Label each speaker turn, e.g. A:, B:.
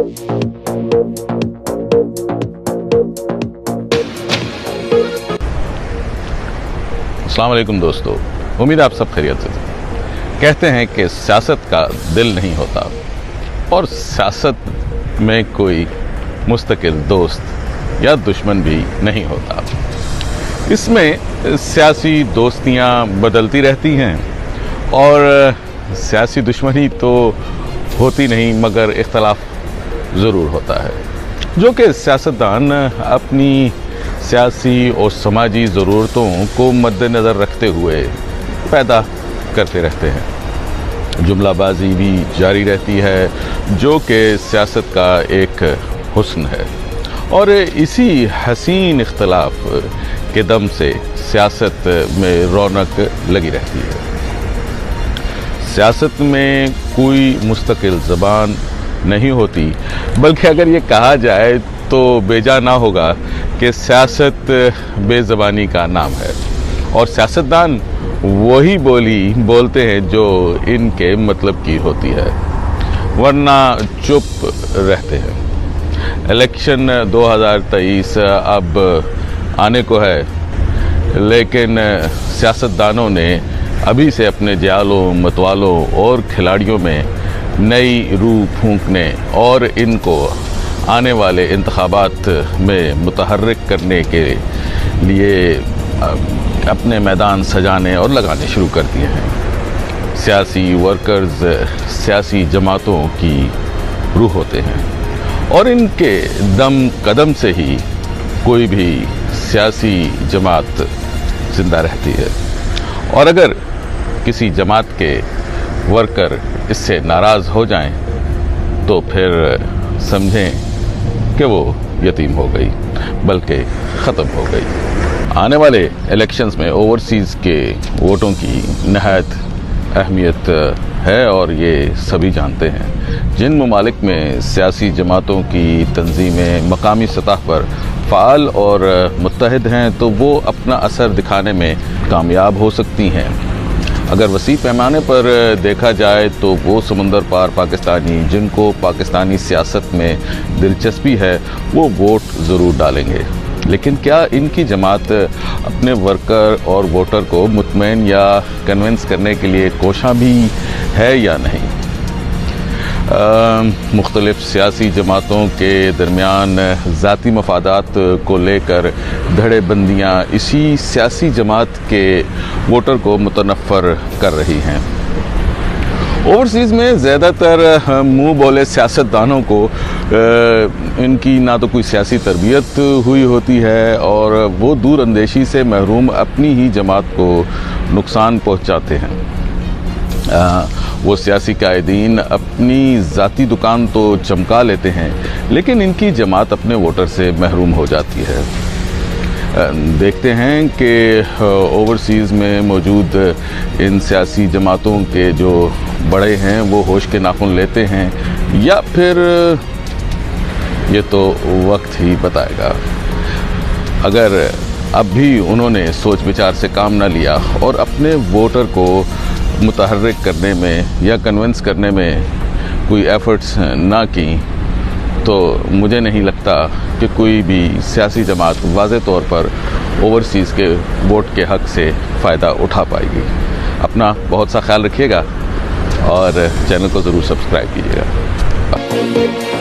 A: अस्सलाम वालेकुम दोस्तों, उम्मीद है आप सब खैरियत से थे। कहते हैं कि सियासत का दिल नहीं होता और सियासत में कोई मुस्तकिल दोस्त या दुश्मन भी नहीं होता। इसमें सियासी दोस्तियां बदलती रहती हैं और सियासी दुश्मनी तो होती नहीं मगर इख्तलाफ ज़रूर होता है, जो कि सियासतदान अपनी सियासी और समाजी ज़रूरतों को मद्देनज़र रखते हुए पैदा करते रहते हैं। जुमलाबाजी भी जारी रहती है, जो कि सियासत का एक हुस्न है, और इसी हसीन इख्तलाफ के दम से सियासत में रौनक लगी रहती है। सियासत में कोई मुस्तकिल ज़बान नहीं होती, बल्कि अगर ये कहा जाए तो बेजा ना होगा कि सियासत बेज़बानी का नाम है और सियासतदान वही बोली बोलते हैं जो इनके मतलब की होती है, वरना चुप रहते हैं। इलेक्शन 2023 अब आने को है, लेकिन सियासतदानों ने अभी से अपने जालों, मतवालों और खिलाड़ियों में नई रूह फूंकने और इनको आने वाले इंतखाबात में मुतहर्रिक करने के लिए अपने मैदान सजाने और लगाने शुरू कर दिए हैं। सियासी वर्कर्स सियासी जमातों की रूह होते हैं और इनके दम कदम से ही कोई भी सियासी जमात ज़िंदा रहती है, और अगर किसी जमात के वर्कर इससे नाराज़ हो जाएं तो फिर समझें कि वो यतीम हो गई, बल्कि ख़त्म हो गई। आने वाले इलेक्शंस में ओवरसीज़ के वोटों की नहायत अहमियत है और ये सभी जानते हैं। जिन ममालिक में सियासी जमातों की तंजीमें मकामी सतह पर फ़ाल और मुत्तहिद हैं तो वो अपना असर दिखाने में कामयाब हो सकती हैं। अगर वसी पैमाने पर देखा जाए तो वो समंदर पार पाकिस्तानी जिनको पाकिस्तानी सियासत में दिलचस्पी है वो वोट ज़रूर डालेंगे, लेकिन क्या इनकी जमात अपने वर्कर और वोटर को मुतमईन या कन्विंस करने के लिए कोशां भी है या नहीं? मुख्तलिफ सियासी जमातों के दरमियान ज़ाती मफादात को लेकर धड़ेबंदियाँ इसी सियासी जमात के वोटर को मुतनफ़र कर रही हैं। ओवरसीज़ में ज़्यादातर मुँह बोले सियासतदानों को इनकी ना तो कोई सियासी तरबियत हुई होती है और वो दूर अंदेशी से महरूम अपनी ही जमात को नुकसान पहुँचाते हैं। वो सियासी कायदीन अपनी ज़ाती दुकान तो चमका लेते हैं, लेकिन इनकी जमात अपने वोटर से महरूम हो जाती है। देखते हैं कि ओवरसीज़ में मौजूद इन सियासी जमातों के जो बड़े हैं वो होश के नाखून लेते हैं या फिर ये तो वक्त ही बताएगा। अगर अब भी उन्होंने सोच विचार से काम न लिया और अपने वोटर को मुतहर्रिक करने में या कन्विंस करने में कोई एफ़र्ट्स ना की तो मुझे नहीं लगता कि कोई भी सियासी जमात वाज़े तौर पर ओवरसीज़ के वोट के हक़ से फ़ायदा उठा पाएगी। अपना बहुत सा ख्याल रखिएगा और चैनल को ज़रूर सब्सक्राइब कीजिएगा।